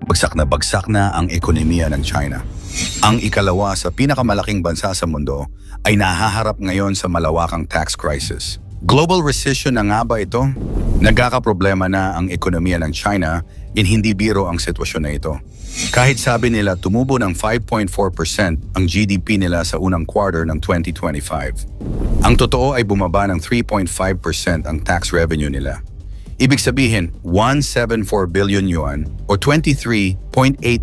Bagsak na ang ekonomiya ng China. Ang ikalawa sa pinakamalaking bansa sa mundo ay nahaharap ngayon sa malawakang tax crisis. Global recession na nga ba ito? Nagkakaproblema na ang ekonomiya ng China, hindi biro ang sitwasyon na ito. Kahit sabi nila tumubo ng 5.4% ang GDP nila sa unang quarter ng 2025. Ang totoo ay bumaba ng 3.5% ang tax revenue nila. Ibig sabihin, 174 billion yuan o $23.8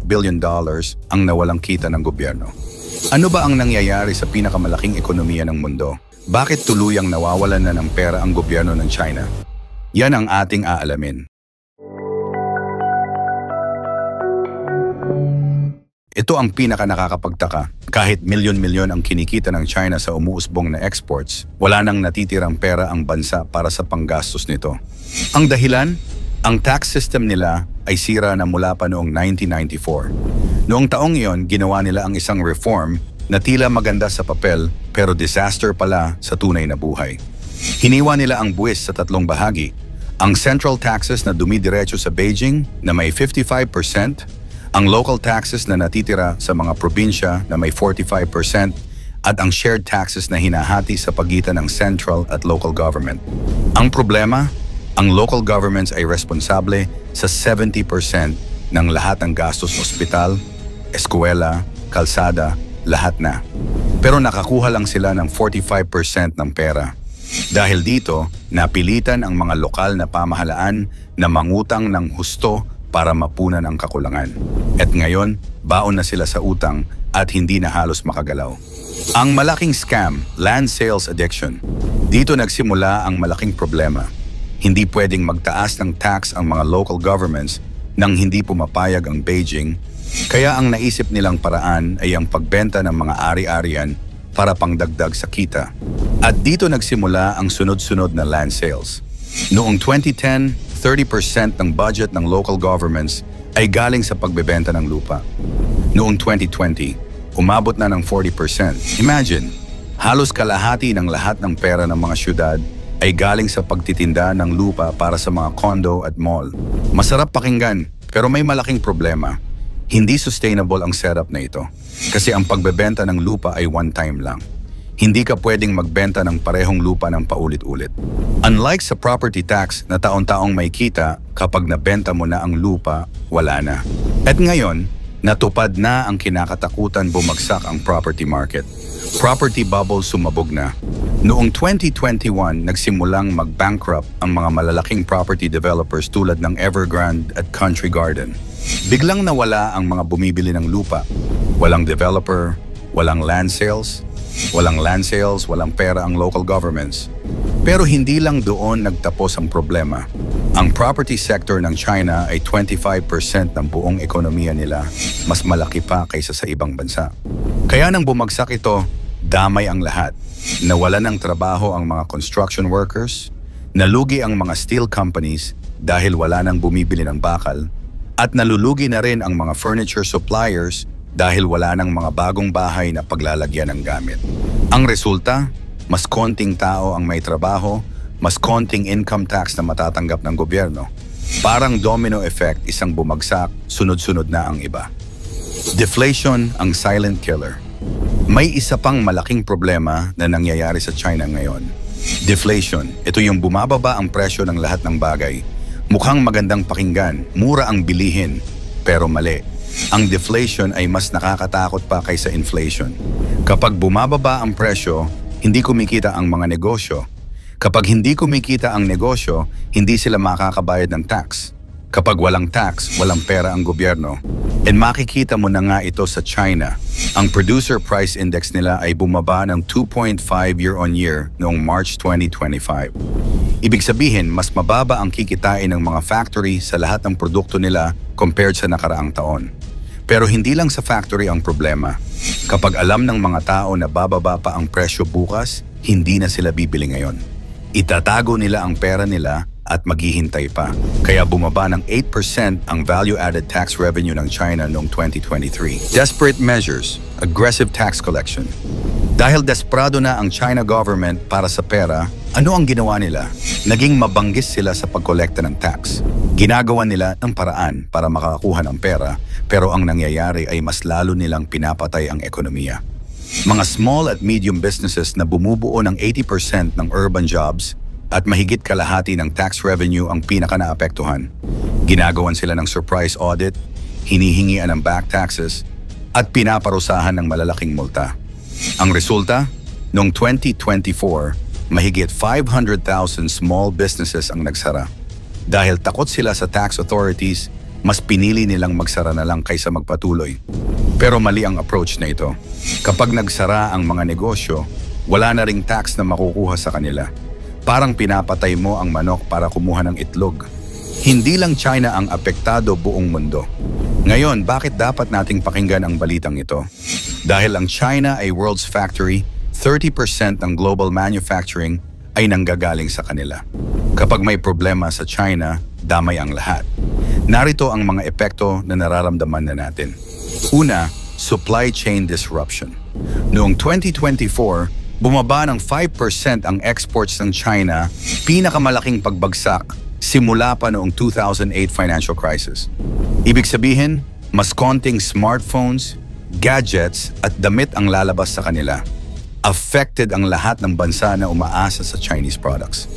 billion ang nawalang kita ng gobyerno. Ano ba ang nangyayari sa pinakamalaking ekonomiya ng mundo? Bakit tuluyang nawawalan na ng pera ang gobyerno ng China? Yan ang ating aalamin. Ito ang pinaka-nakakapagtaka. Kahit milyon-milyon ang kinikita ng China sa umuusbong na exports, wala nang natitirang pera ang bansa para sa panggastos nito. Ang dahilan? Ang tax system nila ay sira na mula pa noong 1994. Noong taong iyon, ginawa nila ang isang reform na tila maganda sa papel pero disaster pala sa tunay na buhay. Hiniwa nila ang buwis sa tatlong bahagi. Ang central taxes na dumidiretso sa Beijing na may 55%, ang local taxes na natitira sa mga probinsya na may 45%, at ang shared taxes na hinahati sa pagitan ng central at local government. Ang problema, ang local governments ay responsable sa 70% ng lahat ng gastos ospital, eskwela, kalsada, lahat na. Pero nakakuha lang sila ng 45% ng pera. Dahil dito, napilitan ang mga lokal na pamahalaan na mangutang ng husto para mapunan ang kakulangan. At ngayon, baon na sila sa utang at hindi na halos makagalaw. Ang malaking scam, land sales addiction. Dito nagsimula ang malaking problema. Hindi pwedeng magtaas ng tax ang mga local governments nang hindi pumapayag ang Beijing, kaya ang naisip nilang paraan ay ang pagbenta ng mga ari-arian para pangdagdag sa kita. At dito nagsimula ang sunod-sunod na land sales. Noong 2010, 30% ng budget ng local governments ay galing sa pagbebenta ng lupa. Noong 2020, umabot na ng 40%. Imagine, halos kalahati ng lahat ng pera ng mga syudad ay galing sa pagtitinda ng lupa para sa mga condo at mall. Masarap pakinggan, pero may malaking problema. Hindi sustainable ang setup na ito. Kasi ang pagbebenta ng lupa ay one time lang. Hindi ka pwedeng magbenta ng parehong lupa ng paulit-ulit. Unlike sa property tax na taon-taong may kita, kapag nabenta mo na ang lupa, wala na. At ngayon, natupad na ang kinakatakutan bumagsak ang property market. Property bubble sumabog na. Noong 2021, nagsimulang mag-bankrupt ang mga malalaking property developers tulad ng Evergrande at Country Garden. Biglang nawala ang mga bumibili ng lupa. Walang developer, walang land sales, walang pera ang local governments. Pero hindi lang doon nagtapos ang problema. Ang property sector ng China ay 25% ng buong ekonomiya nila, mas malaki pa kaysa sa ibang bansa. Kaya nang bumagsak ito, damay ang lahat. Nawalan ng trabaho ang mga construction workers, nalugi ang mga steel companies dahil wala nang bumibili ng bakal, at nalulugi na rin ang mga furniture suppliers dahil wala nang mga bagong bahay na paglalagyan ng gamit. Ang resulta, mas konting tao ang may trabaho, mas konting income tax na matatanggap ng gobyerno. Parang domino effect, isang bumagsak, sunod-sunod na ang iba. Deflation ang silent killer. May isa pang malaking problema na nangyayari sa China ngayon. Deflation, ito yung bumababa ang presyo ng lahat ng bagay. Mukhang magandang pakinggan, mura ang bilihin, pero mali. Ang deflation ay mas nakakatakot pa kaysa inflation. Kapag bumababa ang presyo, hindi kumikita ang mga negosyo. Kapag hindi kumikita ang negosyo, hindi sila makakabayad ng tax. Kapag walang tax, walang pera ang gobyerno. And makikita mo na nga ito sa China. Ang producer price index nila ay bumaba ng 2.5 year-on-year noong March 2025. Ibig sabihin, mas mababa ang kikitain ng mga factory sa lahat ng produkto nila compared sa nakaraang taon. Pero hindi lang sa factory ang problema. Kapag alam ng mga tao na bababa pa ang presyo bukas, hindi na sila bibili ngayon. Itatago nila ang pera nila at maghihintay pa. Kaya bumaba ng 8% ang value-added tax revenue ng China noong 2023. Desperate measures, aggressive tax collection. Dahil desperado na ang China government para sa pera, ano ang ginawa nila? Naging mabanggis sila sa pagkolekta ng tax. Ginagawa nila ng paraan para makakuha ng pera, pero ang nangyayari ay mas lalo nilang pinapatay ang ekonomiya. Mga small at medium businesses na bumubuo ng 80% ng urban jobs at mahigit kalahati ng tax revenue ang pinaka-naapektuhan. Ginagawan sila ng surprise audit, hinihingian ng back taxes, at pinaparusahan ng malalaking multa. Ang resulta, noong 2024, mahigit 500,000 small businesses ang nagsara. Dahil takot sila sa tax authorities, mas pinili nilang magsara na lang kaysa magpatuloy. Pero mali ang approach na ito. Kapag nagsara ang mga negosyo, wala na ring tax na makukuha sa kanila. Parang pinapatay mo ang manok para kumuha ng itlog. Hindi lang China ang apektado, buong mundo. Ngayon, bakit dapat nating pakinggan ang balitang ito? Dahil ang China ay world's factory, 30% ng global manufacturing ay nanggagaling sa kanila. Kapag may problema sa China, damay ang lahat. Narito ang mga epekto na nararamdaman na natin. Una, supply chain disruption. Noong 2024, bumaba ng 5% ang exports ng China, pinakamalaking pagbagsak simula pa noong 2008 financial crisis. Ibig sabihin, mas konting smartphones, gadgets at damit ang lalabas sa kanila. Affected ang lahat ng bansa na umaasa sa Chinese products.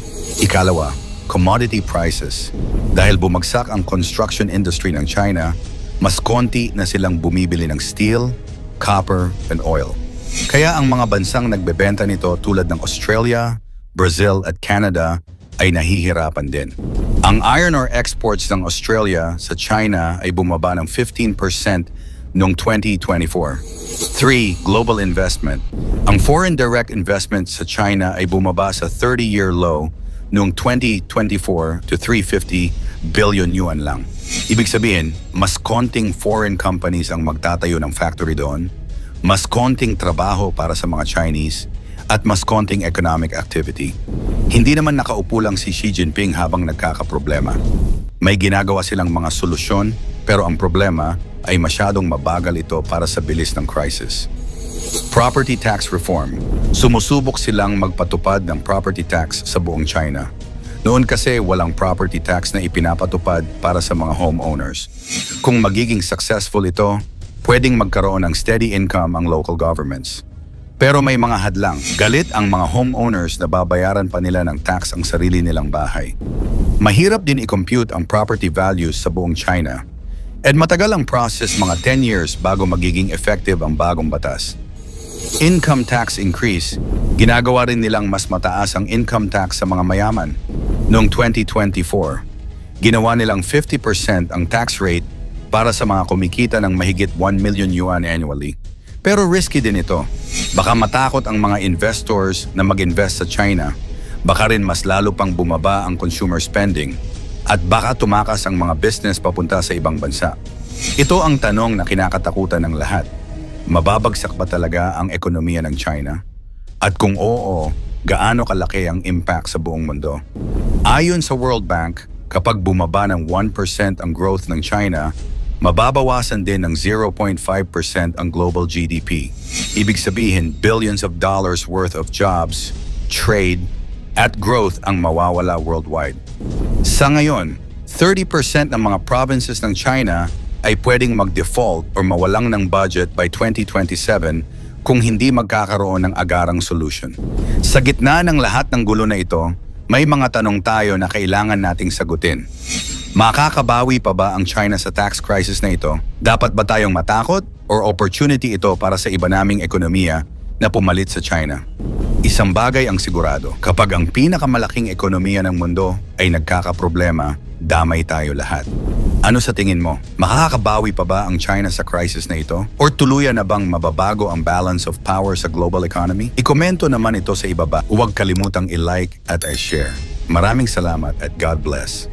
Ikalawa, commodity prices. Dahil bumagsak ang construction industry ng China, mas konti na silang bumibili ng steel, copper, and oil. Kaya ang mga bansang nagbebenta nito tulad ng Australia, Brazil at Canada ay nahihirapan din. Ang iron ore exports ng Australia sa China ay bumaba ng 15% noong 2024. 3. Global investment. Ang foreign direct investment sa China ay bumaba sa 30-year low noong 2024 to 350 billion yuan lang. Ibig sabihin, mas konting foreign companies ang magtatayo ng factory doon, mas konting trabaho para sa mga Chinese, at mas konting economic activity. Hindi naman nakaupo lang si Xi Jinping habang nagkakaproblema. May ginagawa silang mga solusyon, pero ang problema ay masyadong mabagal ito para sa bilis ng crisis. Property tax reform. Sumusubok silang magpatupad ng property tax sa buong China. Noon kasi walang property tax na ipinapatupad para sa mga homeowners. Kung magiging successful ito, pwedeng magkaroon ng steady income ang local governments. Pero may mga hadlang. Galit ang mga homeowners na babayaran pa nila ng tax ang sarili nilang bahay. Mahirap din i-compute ang property values sa buong China. At matagal ang process, mga 10 years bago magiging effective ang bagong batas. Income tax increase. Ginagawa rin nilang mas mataas ang income tax sa mga mayaman. Noong 2024, ginawa nilang 50% ang tax rate para sa mga kumikita ng mahigit 1 million yuan annually. Pero risky din ito. Baka matakot ang mga investors na mag-invest sa China. Baka rin mas lalo pang bumaba ang consumer spending. At baka tumakas ang mga business papunta sa ibang bansa. Ito ang tanong na kinakatakutan ng lahat. Mababagsak ba talaga ang ekonomiya ng China? At kung oo, gaano kalaki ang impact sa buong mundo? Ayon sa World Bank, kapag bumaba ng 1% ang growth ng China, mababawasan din ng 0.5% ang global GDP. Ibig sabihin, billions of dollars worth of jobs, trade, at growth ang mawawala worldwide. Sa ngayon, 30% ng mga provinces ng China ay pwedeng mag-default o mawalang ng budget by 2027 kung hindi magkakaroon ng agarang solution. Sa gitna ng lahat ng gulo na ito, may mga tanong tayo na kailangan nating sagutin. Makakabawi pa ba ang China sa tax crisis na ito? Dapat ba tayong matakot or opportunity ito para sa iba naming ekonomiya na pumalit sa China? Isang bagay ang sigurado, kapag ang pinakamalaking ekonomiya ng mundo ay nagkakaproblema, damay tayo lahat. Ano sa tingin mo? Makakabawi pa ba ang China sa crisis na ito? Or tuluyan na bang mababago ang balance of power sa global economy? Ikomento naman ito sa ibaba. Huwag kalimutang i-like at i-share. Maraming salamat at God bless.